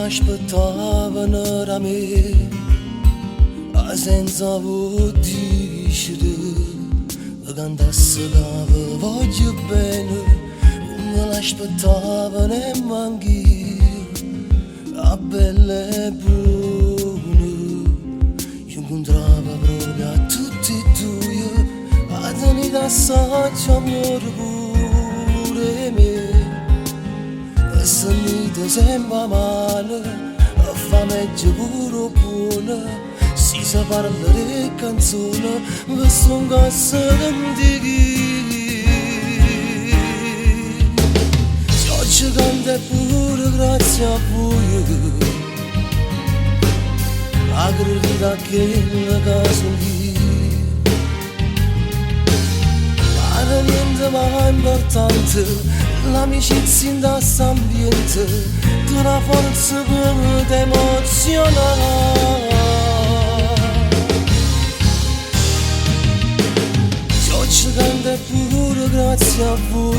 aspettavano da me, senza udire, quando ascoltavo voglio bene, non l'aspettavano e manchi, a belle e buone, io incontravo proprio a tutti e due, a tenere assaggio amore pure me, e se mi ti sembra male, fa meglio pure buona. Si sa parlare canzone, ma son cose antiche. Se oggi canta pure grazie a voi, a credere che la casa lì. Ma niente ma importante, l'amicizia in questo ambiente, di una forza per emozionare. Oggi canta pure grazie a voi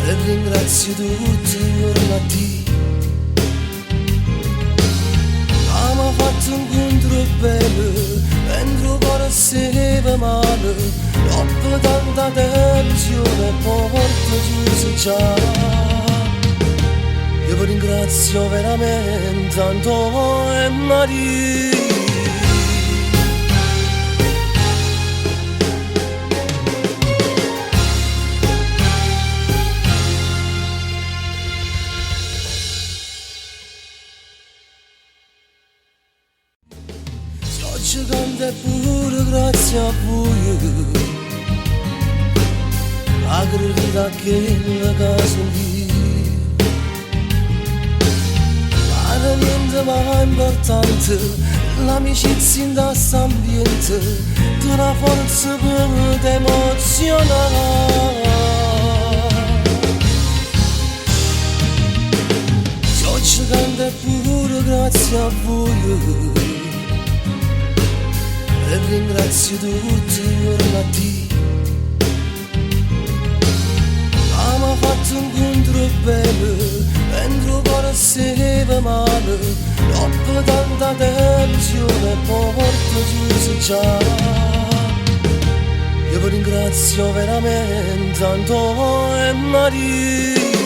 e ringrazio tutti i giornati. Abbiamo fatto un incontro bello, mentre cuore stava male, dopo tanta tensione porto chiuso già. Io vi ringrazio veramente Antonio e Maria. Oggi canta pure grazie a voi, a credere che la casa lì. Ma niente ma importante, l'amicizia in questo ambiente, di una forza per emozionare. Oggi canta pure grazie a voi e ringrazio tutti i giornati. Abbiamo fatto un incontro bello, mentre cuore stava male, dopo tanta tensione porto chiuso già. Io vi ringrazio veramente Antonio e Maria.